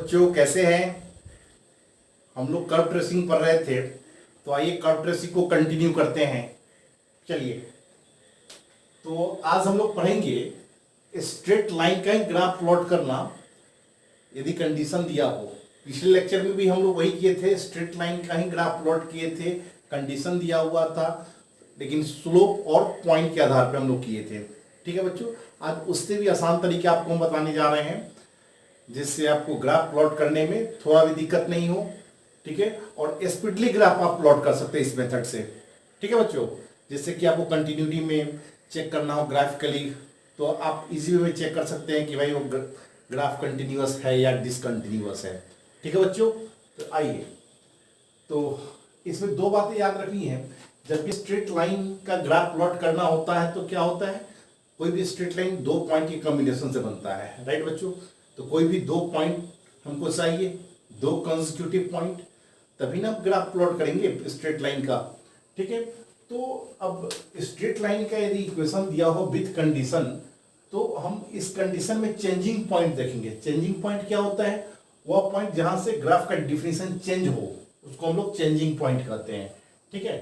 बच्चों कैसे हैं। हम लोग कर्व ट्रेसिंग पढ़ रहे थे, तो आइए कर्व ट्रेसिंग को कंटिन्यू करते हैं। चलिए, तो आज हम लोग पढ़ेंगे स्ट्रेट लाइन का ग्राफ प्लॉट करना यदि कंडीशन दिया हो। पिछले लेक्चर में भी हम लोग वही किए थे, स्ट्रेट लाइन का ही ग्राफ प्लॉट किए थे, कंडीशन दिया हुआ था, लेकिन स्लोप और पॉइंट के आधार पर हम लोग किए थे। ठीक है बच्चों, आज उससे भी आसान तरीके आपको हम बताने जा रहे हैं, जिससे आपको ग्राफ प्लॉट करने में थोड़ा भी दिक्कत नहीं हो। ठीक है, और स्पीडली ग्राफ आप प्लॉट कर सकते हैं इस मेथड से। ठीक है बच्चों, जिससे कि आपको कंटिन्यूटी में चेक करना हो ग्राफिकली, तो आप इजी वे में चेक कर सकते हैं कि भाई वो ग्राफ कंटिन्यूअस है या डिसकंटिन्यूअस है। ठीक है बच्चों, तो आइए, तो इसमें दो बातें याद रखनी है। जब भी स्ट्रेट लाइन का ग्राफ प्लॉट करना होता है तो क्या होता है, कोई भी स्ट्रेट लाइन दो पॉइंट के कॉम्बिनेशन से बनता है। राइट बच्चों, तो कोई भी दो पॉइंट हमको चाहिए, दो कंसेक्यूटिव पॉइंट, तभी ना ग्राफ प्लॉट करेंगे स्ट्रेट लाइन का। ठीक है, तो अब स्ट्रेट लाइन का यदि इक्वेशन दिया हो विथ कंडीशन, तो हम इस कंडीशन में चेंजिंग पॉइंट देखेंगे। चेंजिंग पॉइंट क्या होता है, वह पॉइंट जहां से ग्राफ का डिफिनेशन चेंज हो, उसको हम लोग चेंजिंग पॉइंट कहते हैं। ठीक है,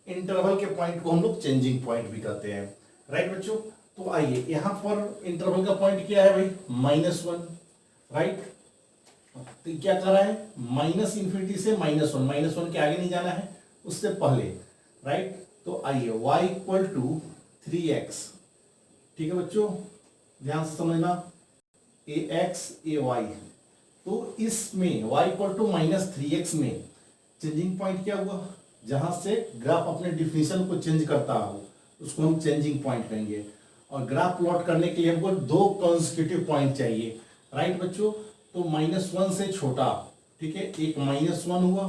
इंटरवल के पॉइंट को हम लोग चेंजिंग पॉइंट भी कहते हैं। राइट बच्चों, तो आइए, यहां पर इंटरवल का पॉइंट क्या है भाई, -1। राइट, तो क्या कर रहा है, माइनस इंफिनिटी से -1, -1 के आगे नहीं जाना है, उससे पहले। राइट, तो आइए y इक्वल टू 3x। ठीक है बच्चों, ध्यान से समझना, ax ay। तो इसमें y इक्वल टू -3x में चेंजिंग पॉइंट क्या हुआ, जहां से ग्राफ अपने डिफिनेशन को चेंज करता हो, उसको हम चेंजिंग पॉइंट कहेंगे। और ग्राफ प्लॉट करने के लिए हमको दो कंसेक्यूटिव पॉइंट चाहिए। राइट बच्चों, तो -1 से छोटा, ठीक है, एक -1 हुआ,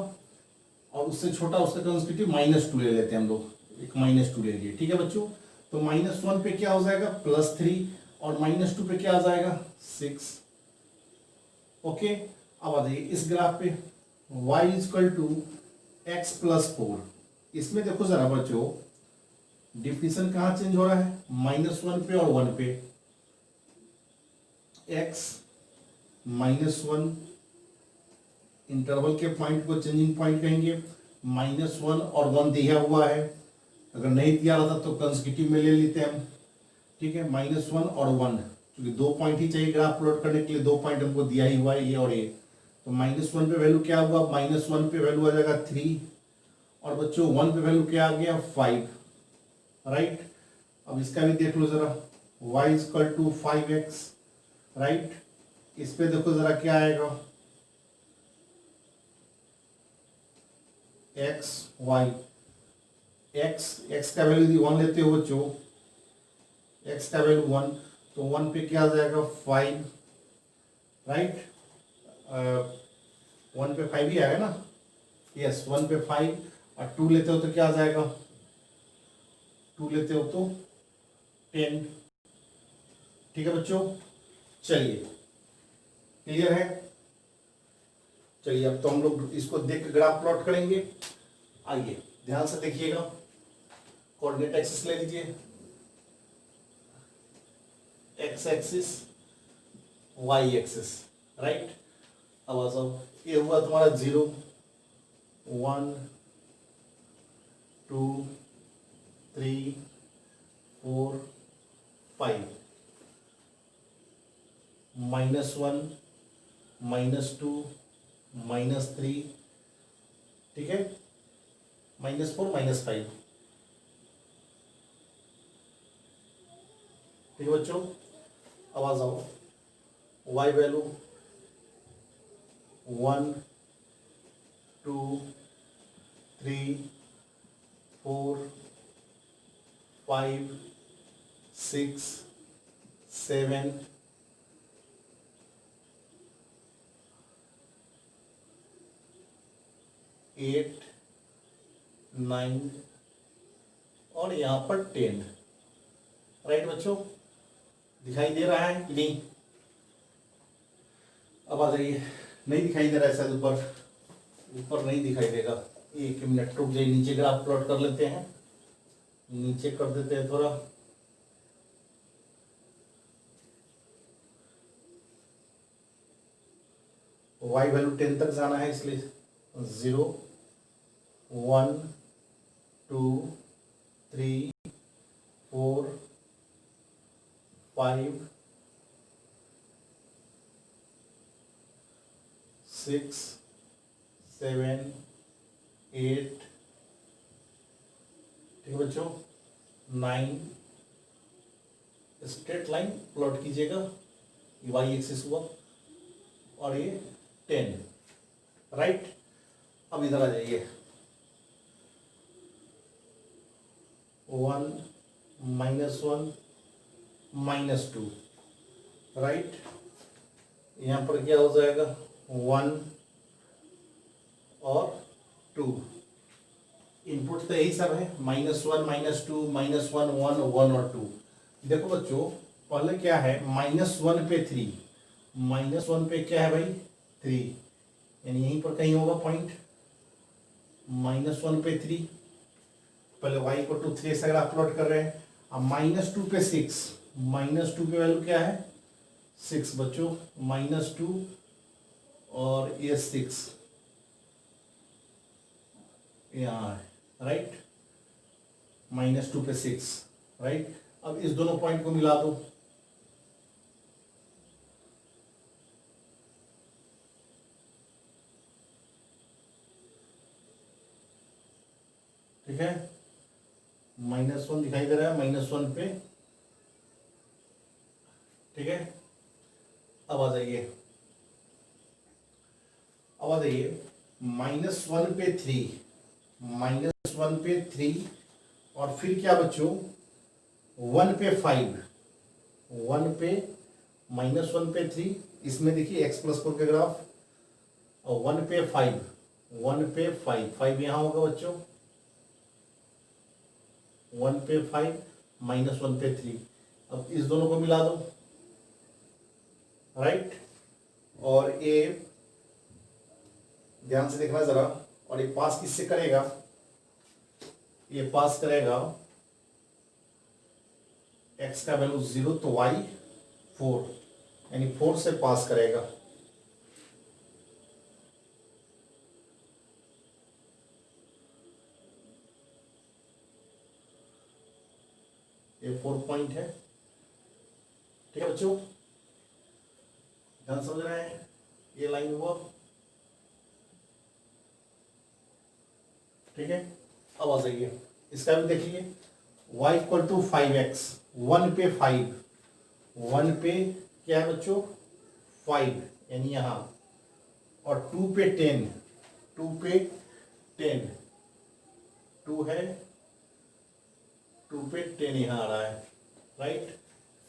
और उससे छोटा उसका कंसेक्यूटिव -2 ले लेते हैं हम लोग, एक -2 ले लिए। ठीक है बच्चों, तो -1 पे क्या हो जाएगा, +3, और -2 पे क्या आ जाएगा, 6। ओके, अब आ जाइए इस ग्राफ पे, y इक्वल टू x + 4। इसमें देखो जरा बच्चों, डिफिनेशन कहाँ चेंज हो रहा है, -1 पे और 1 पे। x -1 इंटरवल के पॉइंट को चेंजिंग पॉइंट कहेंगे। -1 और 1 दिया हुआ है, अगर नहीं दिया रहता तो कंसेक्यूटिव में ले लेते हैं हम। ठीक है, -1 और 1, क्योंकि दो पॉइंट ही चाहिए ग्राफ प्लॉट करने के लिए, दो पॉइंट हमको दिया ही हुआ है, ये और ये। तो -1 पे वैल्यू क्या हुआ, -1 पे वैल्यू आ जाएगा 3, और बच्चों 1 पे वैल्यू क्या आ गया, 5। राइट, अब इसका भी देख लो जरा, y equal to 5x। Right, इस पे देखो जरा क्या आएगा, x y, x का वैल्यू 1 लेते हो बच्चों, x का वैल्यू 1, तो 1 पे क्या आ जाएगा, 5। राइट, 1 पे 5 ही आएगा ना, यस, 1 पे 5, और 2 लेते हो तो क्या आ जाएगा, 2 लेते हो तो 10। ठीक है बच्चों, चलिए, क्लियर है। चलिए, अब तो हम लोग इसको देख के ग्राफ प्लॉट करेंगे। आइए ध्यान से देखिएगा, कोऑर्डिनेट एक्सिस ले लीजिए, x axis, y axis. Right, अब आ जाओ, ये हुआ तुम्हारा 0, 1, 2, 3, 4, 5, -1, -2, -3, ठीक है, -4, -5। ठीक है बच्चों, अब आ जाओ, y वैल्यू 1, 2, 3, 4, 5, 6, 7, 8, 9, और यहाँ पर 10। राइट बच्चों, दिखाई दे रहा है कि नहीं, अब आ जाइए, नहीं दिखाई दे रहा है शायद, ऊपर नहीं दिखाई देगा, 1 मिनट रुक जाइए, नीचे ग्राफ प्लॉट कर लेते हैं, नीचे कर देते हैं थोड़ा। y वैल्यू 10 तक जाना है, इसलिए 0 1 2 3 4 5 6 7 8, ठीक है बच्चों, 9। स्ट्रेट लाइन प्लॉट कीजिएगा, वाई एक्सिस हुआ, और ये 10, राइट। अब इधर आ जाइए, 1 -1 -2, राइट। यहाँ पर क्या हो जाएगा, 1 और 2। इनपुट तो यही सब है, -1 -2 -1 1 1 और 2। देखो बच्चों, पहले क्या है, -1 पे 3, -1 पे क्या है भाई 3, यानी यहीं पर कहीं होगा पॉइंट, -1 पे 3, पहले y को 3 से अगर आप प्लॉट कर रहे हैं। अब -2 पे 6, -2 पे वैल्यू क्या है 6 बच्चों, -2 और ये 6 यहाँ है, राइट, -2 पे 6, राइट। अब इस दोनों पॉइंट को मिला दो, ठीक है, -1 दिखाई दे रहा है -1 पे, ठीक है। अब आ जाइए, -1 पे 3, -1 पे 3, और फिर क्या बच्चों 1 पे 5, 1 पे -1 पे 3, इसमें देखिए x+4 के ग्राफ, और 1 पे 5, 1 पे 5, 5 यहाँ होगा बच्चों, 1 पे 5 -1 पे 3। अब इस दोनों को मिला दो, राइट, और ये ध्यान से देखना जरा, और ये पास किससे करेगा, ये पास करेगा x का वैल्यू 0 तो y 4, यानी 4 से पास करेगा, ये 4 पॉइंट है, ठीक है बच्चों, ध्यान समझ रहे हैं, ये लाइन हुआ, ठीक है। अब आ जाइए, इसका भी देखिए, y = 5x, 1 पे 5, 1 पे क्या है बच्चों 5, यानी यहाँ, और 2 पे 10, 2 पे 10, 2 है, 2 पे 10 यहाँ आ रहा है, right.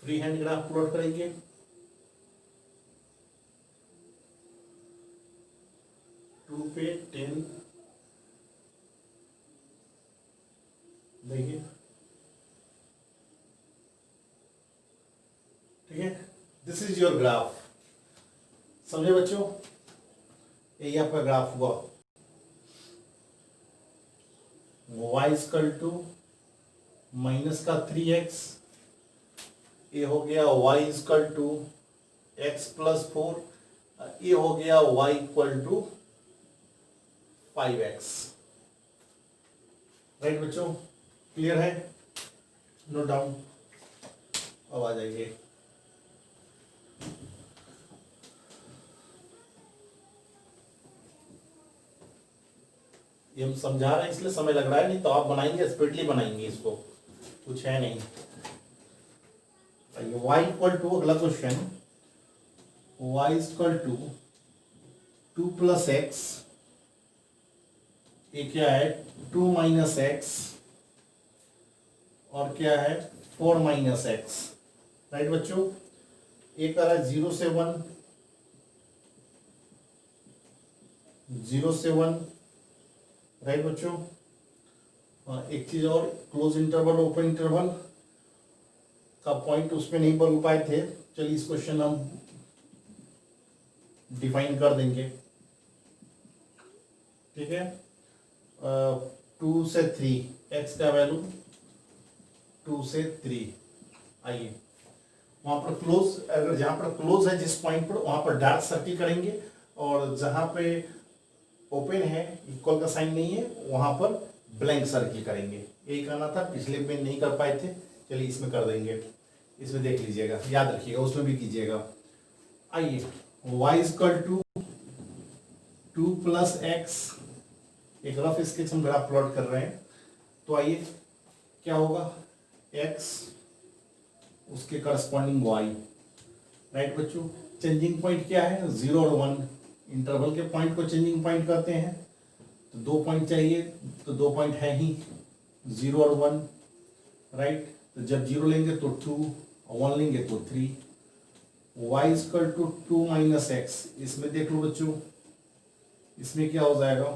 Free hand graph plot करेंगे, टू पे 10, देखिए, ठीक है, दिस इज योर ग्राफ, समझे बच्चों, यही आपका ग्राफ हुआ, y = -3x, ये हो गया y = x+4, ये हो गया y = 5x, राइट बच्चों, क्लियर है, नो डाउन। अब आ जाइए, ये हम समझा रहे हैं इसलिए समय लग रहा है, नहीं तो आप बनाएंगे स्पीडली बनाएंगे, इसको कुछ है नहीं। y = अगला क्वेश्चन, y = 2 + x, ये क्या है 2 - x, और क्या है 4 - x, राइट बच्चों। एक आ रहा है 0 से 1, 0 से 1, राइट बच्चों। एक चीज और, क्लोज इंटरवल ओपन इंटरवल का पॉइंट उसमें नहीं बन पाए थे, चलिए इस क्वेश्चन हम डिफाइन कर देंगे, ठीक है। 2 से 3, x का वैल्यू 2 से 3, आइए वहां पर क्लोज, अगर जहां पर क्लोज है जिस पॉइंट पर, वहां पर डार्क सर्किल करेंगे, और जहां पे ओपन है, इक्वल का साइन नहीं है, वहां पर ब्लैंक सर्किल करेंगे। यही करना था, पिछले में नहीं कर पाए थे, चलिए इसमें कर देंगे। इसमें देख लीजिएगा, याद रखिएगा, उसमें भी कीजिएगा। आइए, y equal to 2 plus x, एक रफ स्केच हम ग्राफ प्लॉट कर रहे हैं। तो आइए क्या होगा, x उसके करस्पॉन्डिंग y, राइट बच्चों। चेंजिंग पॉइंट क्या है, 0 और 1, इंटरवल के पॉइंट को चेंजिंग पॉइंट कहते हैं। तो 2 पॉइंट चाहिए, तो 2 पॉइंट है ही, 0 और 1, राइट। तो जब 0 लेंगे तो 2 और 1 लेंगे तो 3। y equal to 2 minus x, इसमें देख लो बच्चों, इसमें क्या हो जाएगा,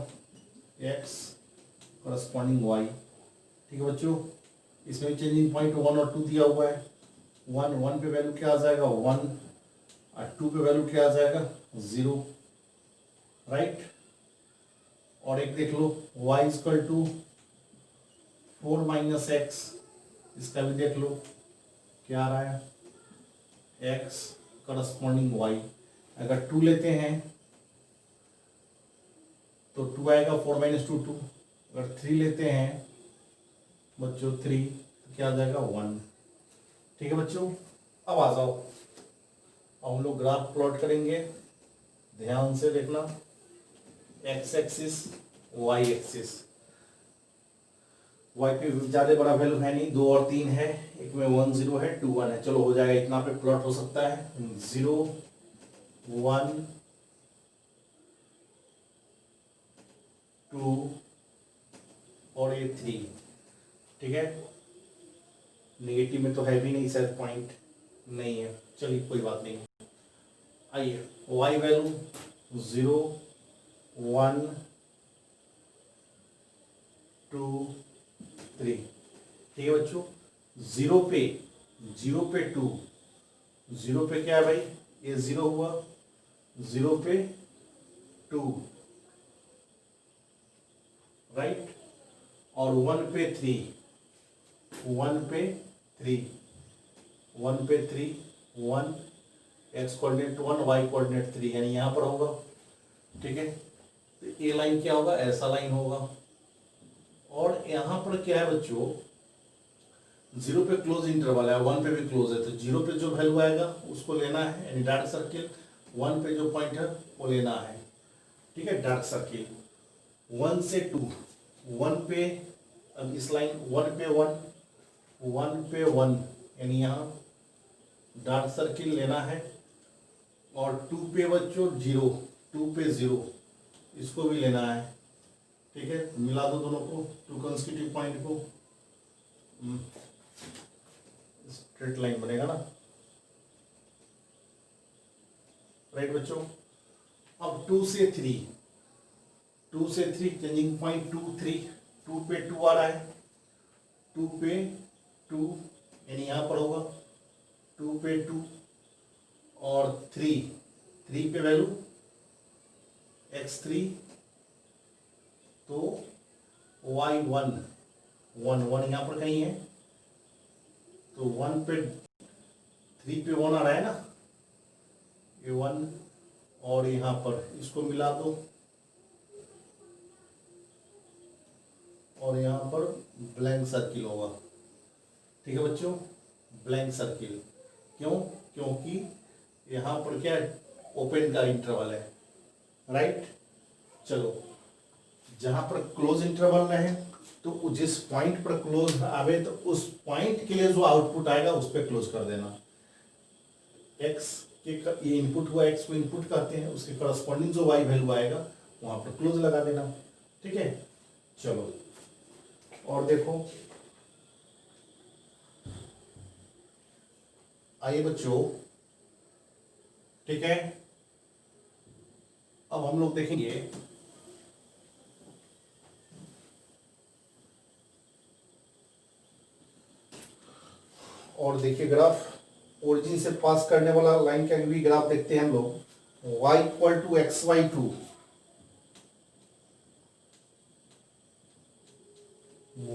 x करस्पॉन्डिंग y, ठीक है बच्चों। इसमें चेंजिंग पॉइंट 1 और 2 दिया हुआ है। 1 पे वैल्यू क्या आ जाएगा, 1, और 2 पे वैल्यू क्या आ जाएगा, 0, राइट। और एक देख लो, y equal to 4 minus x, इसका भी देख लो क्या आ रहा है, x करस्पॉन्डिंग y। अगर 2 लेते हैं तो 2 आएगा, 4 माइनस 2 2। अगर 3 लेते हैं बच्चों 3, तो क्या आ जाएगा, 1। ठीक है बच्चों, अब आ जाओ, अब हम लोग ग्राफ प्लॉट करेंगे, ध्यान से देखना। X axis, y axis, y पे ज्यादा बड़ा वैल्यू है नहीं, 2 और 3 है, एक में 1 0 है, 2 1 है, चलो हो जाएगा, इतना पे प्लॉट हो सकता है। 0 1 2 और ये 3, ठीक है। नेगेटिव में तो है भी नहीं, शायद पॉइंट नहीं है, चलिए कोई बात नहीं। आइए, y वैल्यू 0 1 2 3, ठीक है बच्चों। 0 पे 2, 0 पे क्या है भाई, ये 0 हुआ, 0 पे 2, राइट। और 1 पे 3, 1 पे 3, 1 पे 3, 1, एक्स कोऑर्डिनेट 1, वाई कोऑर्डिनेट 3, यानी यहां पर होगा, ठीक है। तो ये लाइन क्या होगा, ऐसा लाइन होगा। और यहां पर क्या है बच्चों, 0 पे क्लोज इंटरवल है, 1 पे भी क्लोज है, तो 0 पे जो वैल्यू आएगा उसको लेना है, यानी डार्क सर्किल। 1 पे जो पॉइंट है वो लेना है, ठीक है, डार्क सर्किल। 1 से 2, 1 पे, अब इस लाइन 1 पे 1, 1 पे 1, यानी यहाँ डार्क सर्किल लेना है। और 2 पे बच्चों 0, 2 पे 0, इसको भी लेना है, ठीक है। मिला दो दोनों को, 2 कंसेक्यूटिव पॉइंट को, स्ट्रेट लाइन बनेगा ना, राइट बच्चों। अब 2 से 3, 2 से 3 चेंजिंग पॉइंट 2 3, 2 पे 2 आ रहा है, 2 पे 2, यानी यहां पर होगा 2 पे 2, और 3 पे वैल्यू x3, तो y1 1 1 यहां पर कहीं है, तो 1 पे 3 पे 1 आ रहा है ना, ये 1, और यहां पर इसको मिला दो, और यहां पर ब्लैंक सर्किल होगा, ठीक है बच्चों, ब्लैंक सर्किल। क्यों, क्योंकि यहां पर क्या है, ओपन का इंटरवल है, राइट। चलो, जहां पर क्लोज इंटरवल रहे, तो जिस पॉइंट पर क्लोज आवे, तो उस पॉइंट के लिए जो आउटपुट आएगा उस पर क्लोज कर देना। एक्स के ये इनपुट हुआ, एक्स को इनपुट कहते हैं, उसके करस्पॉन्डिंग जो वाई वैल्यू आएगा वहां पर क्लोज लगा देना, ठीक है। चलो, और देखो, आइए बच्चों, ठीक है। अब हम लोग देखेंगे और देखिए ग्राफ, ओरिजिन से पास करने वाला लाइन का भी ग्राफ देखते हैं हम लोग। y equal to x y 2,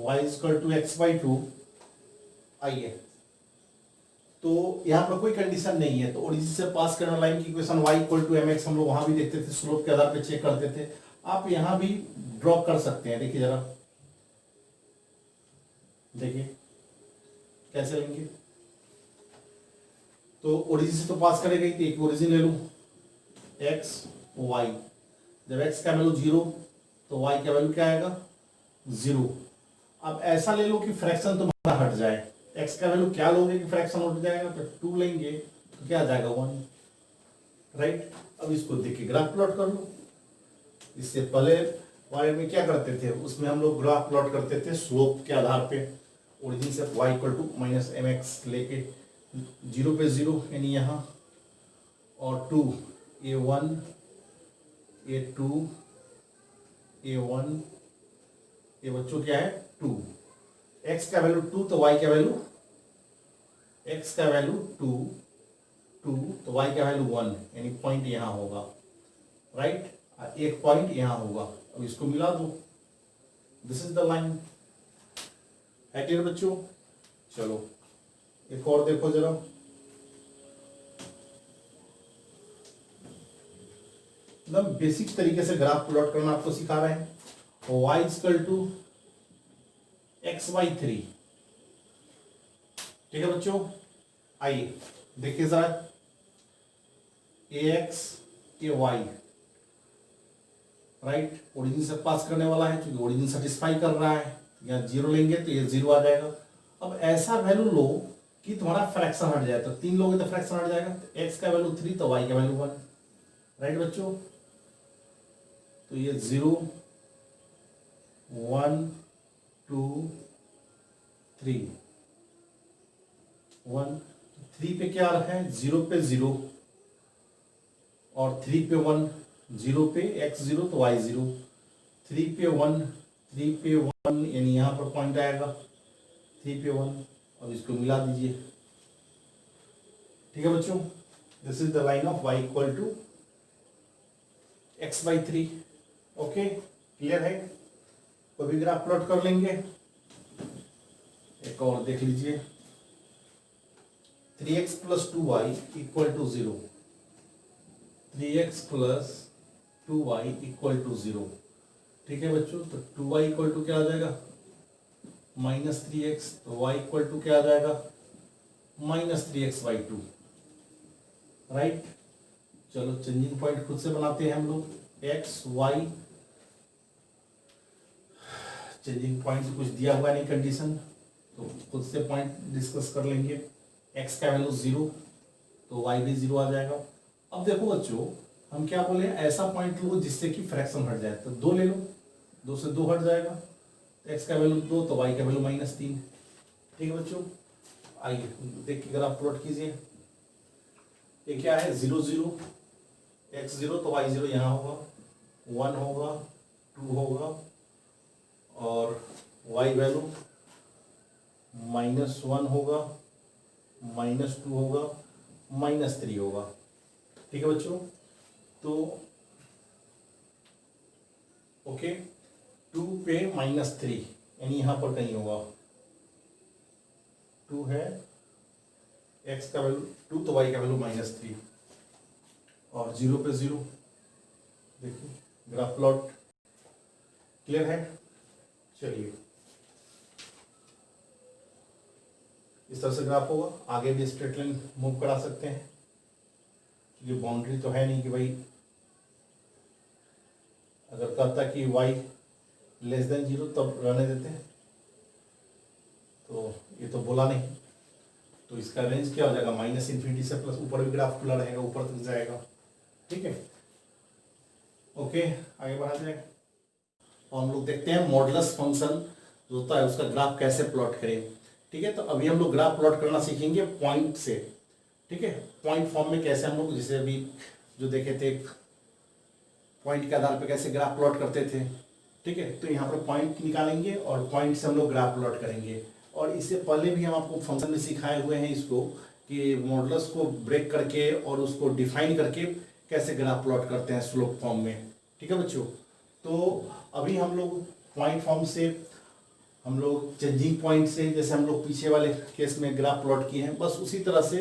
y equal to x y 2। आइए, तो यहाँ पर कोई कंडीशन नहीं है, तो ओरिजिन से पास करने लाइन की equation y equal to m x हम लोग वहां भी देखते थे, स्लोप के आधार पे चेक करते थे। आप यहाँ भी ड्रॉ कर सकते हैं। देखिए जरा, देखिए कैसे लेंगे। तो ओरिजिन से तो पास करेगा ही, तो एक ओरिजिन ले लूं x y, जब x का वैल्यू 0 तो y का वैल्यू क्या आएगा 0। अब ऐसा ले लो कि फ्रैक्शन तुम्हारा हट जाए, x का वैल्यू क्या लोगे कि फ्रैक्शन हट जाएगा, तो 2 लेंगे तो क्या आ जाएगा 1, राइट। अब इसको देख के ग्राफ प्लॉट कर लो। इससे पहले वाले में क्या करते थे, उसमें हम लोग ग्राफ प्लॉट करते थे स्लोप के आधार पे। ओरिजिन से y equal to minus m x लेके 0 पे 0 यानी यहाँ, और 2 a1 a2 a1, ये बच्चों क्या है 2, x का वैल्यू 2 तो y का वैल्यू, x का वैल्यू 2 तो y का वैल्यू 1, यानी पॉइंट यहाँ होगा, राइट। एक पॉइंट यहाँ होगा। अब इसको मिला दो, दिस इज द लाइन। है क्लियर बच्चों? चलो एक और देखो जरा, एकदम बेसिक तरीके से ग्राफ प्लॉट करना आपको सिखा रहे हैं। y इक्वल टू x/3, ठीक है बच्चों। आइए देखिए जरा, ax ay, राइट, ओरिजिन से पास करने वाला है, क्योंकि ओरिजिन सेटिस्फाई कर रहा है, यहाँ 0 लेंगे तो ये 0 आ जाएगा। अब ऐसा वैल्यू लो कि तुम्हारा फ्रैक्शन हट जाए, तो 3 लोगे तो फ्रैक्शन हट जाएगा, तो x का वैल्यू 3 तो y का वैल्यू 1, राइट बच्चों। तो ये 0 1 2 3 1, 3 पे क्या है 0 पे 0 और 3 पे 1, 0 पे x 0 तो y 0, 3 पे 1 3 पे 1 यानी यहाँ पर पॉइंट आएगा 3 पे 1। अब इसको मिला दीजिए, ठीक है बच्चों। This is the line of y equal to x/3। Okay, clear है? कोई भी ग्राफ प्लॉट कर लेंगे। एक और देख लीजिए, 3x प्लस 2y इक्वल टू 0, 3x प्लस 2y इक्वल टू 0, ठीक है बच्चों। तो 2y इक्वल टू क्या आ जाएगा -3x, तो y इक्वल टू क्या आ जाएगा -3x/2, राइट। चलो चेंजिंग पॉइंट खुद से बनाते हैं हम लोग, x y, चेंजिंग पॉइंट कुछ दिया हुआ नहीं कंडीशन, तो खुद से पॉइंट डिस्कस कर लेंगे। x का वैल्यू 0 तो y भी 0 आ जाएगा। अब देखो बच्चों, हम क्या बोले, ऐसा पॉइंट लो जिससे कि फ्रैक्शन हट जाए, तो 2 ले लो, 2 से 2 हट जाएगा, तो x का वैल्यू 2 तो y का वैल्यू -3, ठीक है बच्चों। आइए देख के ग्राफ प्लॉट कीजिए। ये क्या है 0 0, x 0 तो y 0 यहाँ होगा, 1 होगा 2 होगा, और y वैल्यू -1 होगा, -2 होगा, -3 होगा, ठीक है बच्चों। तो ओके, 2 पे -3 यानी यहाँ पर कहीं होगा, 2 है, x का वैल्यू 2 तो y का वैल्यू -3, और 0 पे 0। देखिए ग्राफ प्लॉट क्लियर है? चलिए इस तरह से ग्राफ होगा। आगे भी स्ट्रेट लाइन मूव करा सकते हैं, क्योंकि बाउंड्री तो है नहीं कि भाई, अगर कहता कि y <0 तब रहने देते हैं, तो ये तो बोला नहीं, तो इसका रेंज क्या हो जाएगा -∞ से प्लस, ऊपर भी ग्राफ खुला रहेगा, ऊपर तक जाएगा, ठीक है। ओके, आगे बढ़ा जाए और हम लोग देखते हैं मॉडुलस फंक्शन जो होता है उसका ग्राफ कैसे प्लॉट करें, ठीक है। तो अभी हम लोग ग्राफ प्लॉट करना सीखेंगे पॉइंट से, ठीक है। पॉइंट फॉर्म में कैसे हम लोग, जैसे अभी जो देखे थे पॉइंट के आधार पे कैसे ग्राफ प्लॉट करते थे, ठीक है। तो यहाँ पर पॉइंट निकालेंगे और पॉइंट से हम लोग ग्राफ प्लॉट करेंगे। और इससे पहले भी हम आपको फंक्शन में सिखाए हुए हैं इसको, कि मॉडुलस को ब्रेक करके और उसको डिफाइन करके कैसे ग्राफ प्लॉट करते हैं स्लोप फॉर्म में, ठीक है बच्चों। तो अभी हम लोग पॉइंट फॉर्म से हम लोग चेंजिंग पॉइंट से, जैसे हम लोग पीछे वाले केस में ग्राफ प्लॉट किए हैं, बस उसी तरह से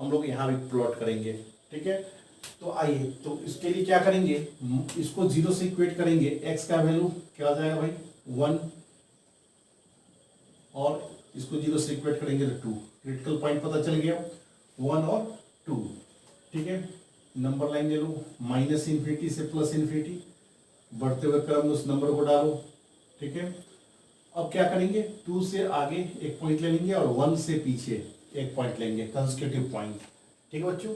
हम लोग यहाँ भी प्लॉट करेंगे। ठीक है, तो आइए, तो इसके लिए क्या करेंगे, इसको 0 से इक्वेट करेंगे। एक्स का वैल्यू क्या आ जाएगा भाई 1, और इसको 0 से इक्वेट करेंगे तो 2। क्रिटिकल पॉइंट पता चल गया, 1 और 2। ठीक है, नंबर लाइन ले लो, माइनस इन्फिनिटी से प्लस इन्फिनिटी, बढ़ते हुए क्रम में उस नंबर को डालो। ठीक है, अब क्या करेंगे, 2 से आगे एक पॉइंट ले लेंगे और 1 से पीछे एक पॉइंट लेंगे, कंसेक्यूटिव पॉइंट। ठीक है बच्चों,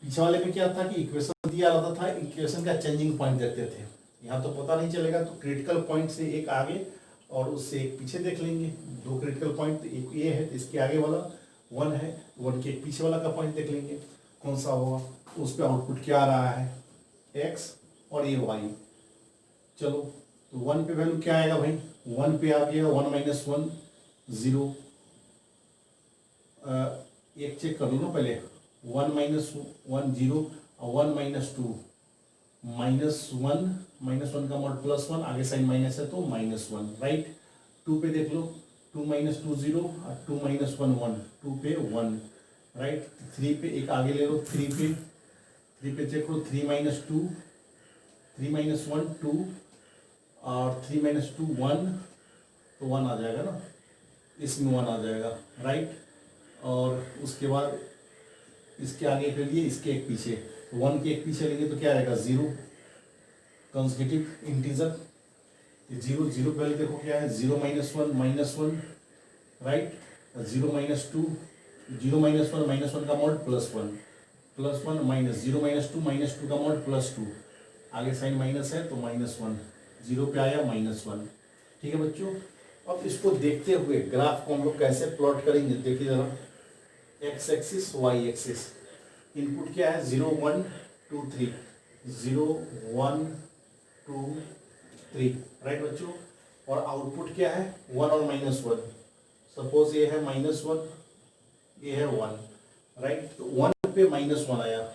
पीछे वाले में क्या था कि इक्वेशन दिया रहता था, इक्वेशन का चेंजिंग पॉइंट देखते थे। यहाँ तो पता नहीं चलेगा, तो क्रिटिकल पॉइंट से एक आगे और उससे एक पीछे देख लेंगे। 2 क्रिटिकल पॉइंट, तो एक ये है तो इसके आगे वाला 1 है, 1 के पीछे वाला का पॉइंट देख लेंगे कौन सा होगा, उस पर आउटपुट क्या आ रहा है, x और ये y। चलो, तो 1 पे वैल्यू क्या आएगा भाई, 1 पे आ गया 1 - 1 0। एक चेक कर लो ना पहले, 1 - 1 0 और 1 - 2 -1 का मॉड +1, आगे साइन माइनस है तो -1, राइट। 2 पे देख लो, 2 - 2 0 और 2 - 1 1, 2 पे 1, राइट। 3 पे एक आगे ले लो, 3 पे चेक लो, 3 - 2, 3 - 1 2 और 3 - 2 1, तो 1 आ जाएगा ना, इसमें 1 आ जाएगा, राइट। और उसके बाद इसके आगे के लिए इसके एक पीछे, 1 के एक पीछे लेंगे तो क्या आएगा 0, कंसेक्यूटिव इंटीजर। 0 0 पहले देखो क्या है, 0 - 1 -1, राइट। 0 - 2, 0 - 1 -1 का मॉड +1, +1 माइनस 0 - 2 -2 का मॉड +2, आगे साइन माइनस है तो -1, 0 पे आया -1। ठीक है बच्चों, अब इसको देखते हुए ग्राफ को हम लोग कैसे प्लॉट करेंगे, देखिए जरा, x axis y axis, input क्या है 0 1 2 3, 0 1 2 3, राइट बच्चों। और आउटपुट क्या है 1 और -1, सपोज ये है -1, ये है 1, राइट। तो 1 पे -1 आया,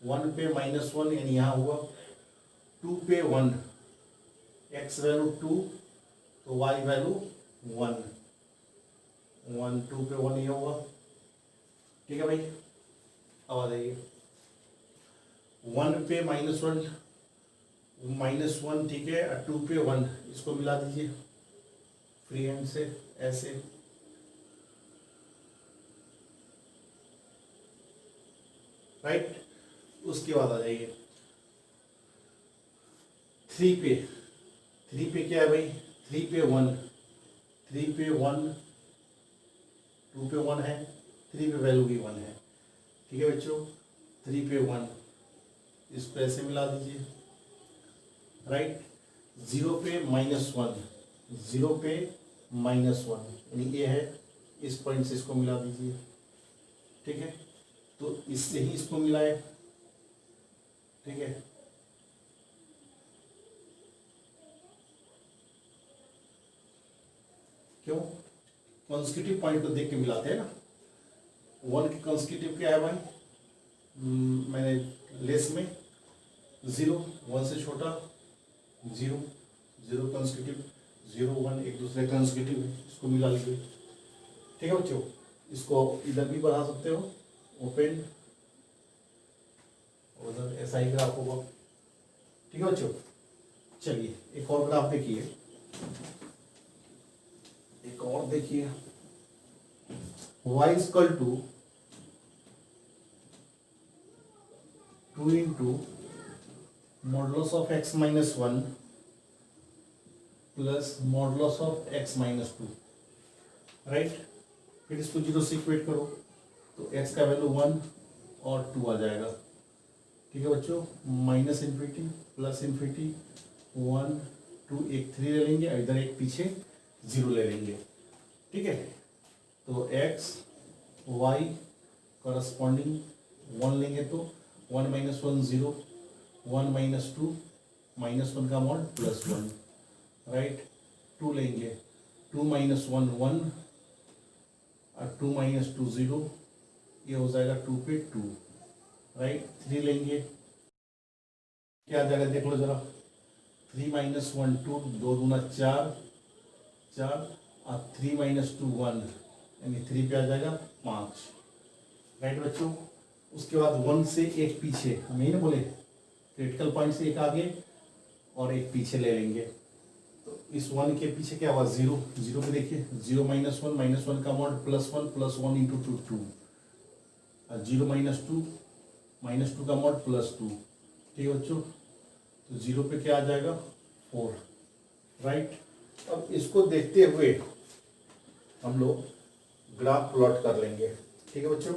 1 पे -1 यानी यहाँ हुआ, 2 पे 1, एक्स वैल्यू 2 तो वाई वैल्यू 1, 1 2 पे 1 ये हुआ। ठीक है भाई, अब आ जाइए, 1 पे -1, ठीक है, 2 पे 1, इसको मिला दीजिए फ्री हैंड से ऐसे, राइट। उसके बाद आ जाइए 3 पे क्या है भाई, 3 पे 1, 3 पे 1, 2 पे 1 है, 3 पे वैल्यू भी 1 है। ठीक है बच्चों, 3 पे 1, इसको ऐसे मिला दीजिए, राइट। 0 पे -1, 0 पे -1 यानी ये है, इस पॉइंट से इसको मिला दीजिए। ठीक है, तो इससे ही इसको मिलाए। ठीक है, क्यों, कॉन्स्टिट्यूटिव पॉइंट को देख के मिलाते हैं ना। 1 की कॉन्स्टिट्यूटिव क्या है भाई, मैंने लेस में 0, 1 से छोटा 0, 0 कॉन्स्टिट्यूटिव, 0 1 एक दूसरे कॉन्स्टिट्यूटिव है, इसको मिला लीजिए। ठीक है बच्चों, इसको इधर भी बढ़ा सकते हो, ओपन, उधर ऐसा ही ग्राफ होगा। ठीक है बच्चों, चलिए एक और ग्राफ देखिए, एक और देखिए, y equal to 2 into modulus of x - 1 plus modulus of x - 2, right. फिर इसको 0 से इक्वेट करो तो x का वैल्यू 1 और 2 आ जाएगा। ठीक है बच्चों, -∞ +∞, 1 2, एक 3 ले लेंगे, इधर एक पीछे 0 ले लेंगे। ठीक है, तो x y करस्पॉन्डिंग 1 लेंगे तो 1 - 1 0, 1 - 2 -1 का मॉड +1, राइट। 2 लेंगे, 2 - 1 1 और 2 - 2 0, ये हो जाएगा 2 पे 2, राइट। 3 लेंगे, क्या आ जाएगा देख लो जरा, 3 - 1 2, 2 दूना 4 4 और 3 माइनस 2 1, यानी 3 पे आ जाएगा 5। राइट बच्चों, उसके बाद 1 से एक पीछे, हम यही ना बोले क्रिटिकल पॉइंट से एक आगे और एक पीछे ले लेंगे। तो इस 1 के पीछे क्या हुआ 0, 0 पे देखिए 0 माइनस वन का मॉड +1 इंटू 2 और 0 माइनस टू का मॉड +2। ठीक है बच्चों, तो 0 पे क्या आ जाएगा 4। राइट, अब इसको देखते हुए हम लोग ग्राफ प्लॉट कर लेंगे। ठीक है बच्चों,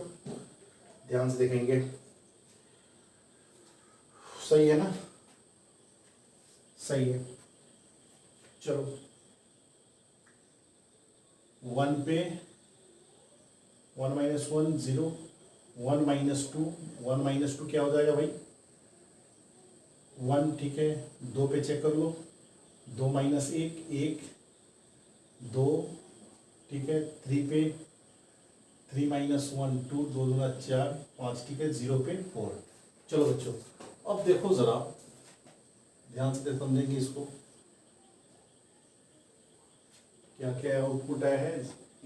ध्यान से देखेंगे, सही है ना, सही है। चलो 1 पे 1 माइनस 1 0, 1 माइनस 2 क्या हो जाएगा भाई 1। ठीक है, 2 पे चेक कर लो, 2 माइनस 1 2। ठीक है, 3 पे 3 माइनस 1 2, 2 दूना 4 5। ठीक है, 0 पे 4। चलो बच्चों, अब देखो जरा ध्यान से समझेंगे इसको, क्या क्या आउटपुट आया है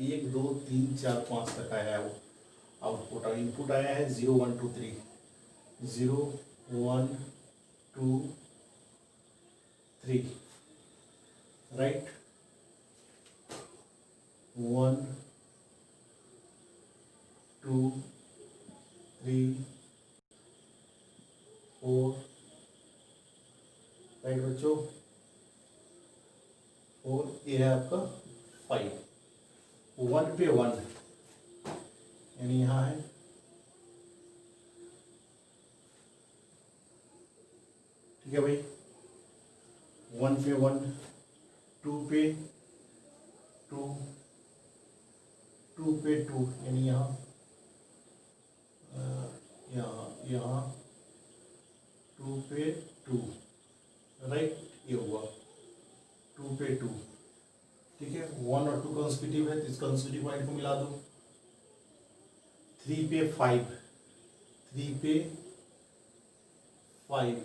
1 2 3 4 5 तक आया है वो आउटपुट। और इनपुट आया है 0 1 2 3, 0 1 2 3। राइट, 1 2 3 4। राइट बच्चों, और ये है आपका 5। 1 पे 1 यानी यहाँ है, ठीक है भाई, 1 पे 1, 2 पे 2, 2 पे 2 यानी यहाँ यहाँ 2 पे 2। राइट, ये हुआ 2 पे 2। ठीक है, 1 और 2 कंसेक्यूटिव है तो इस कंसेक्यूटिव पॉइंट को मिला दो। 3 पे 5, 3 पे 5।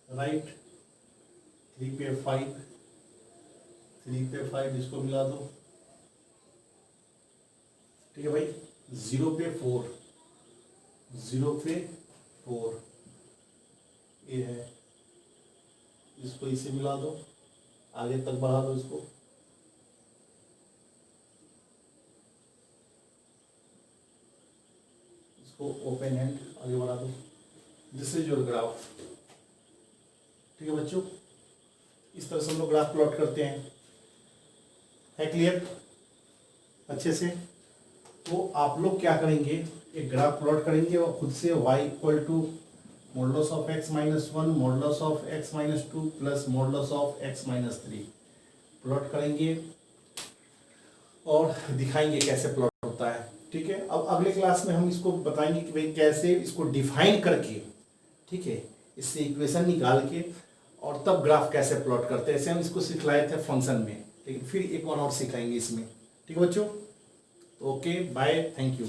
राइट, 3 पे 5, 3 पे 5 इसको मिला दो। ठीक है भाई, 0 पे 4, 0 पे 4 ये है, इसको इसे मिला दो, आगे तक बढ़ा दो इसको। इसको ओपन हैंड आगे बढ़ा दो। This is your graph. ठीक है बच्चों, इस तरह से हम लोग ग्राफ प्लॉट करते हैं। है क्लियर अच्छे से? तो आप लोग क्या करेंगे, एक ग्राफ प्लॉट करेंगे और खुद से y equal to modulus of x minus 1 modulus of x minus 2 plus modulus of x minus 3 plot करेंगे और दिखाएंगे कैसे प्लॉट होता है। ठीक है, अब अगले क्लास में हम इसको बताएंगे कि भाई कैसे इसको डिफाइन करके, ठीक है, इससे इक्वेशन निकाल के और तब ग्राफ कैसे प्लॉट करते हैं। ऐसे हम इसको सिखलाए थे फंक्शन में, लेकिन फिर एक और सिखाएंगे इसमें। ठीक है बच्चों, ओके बाय, थैंक यू।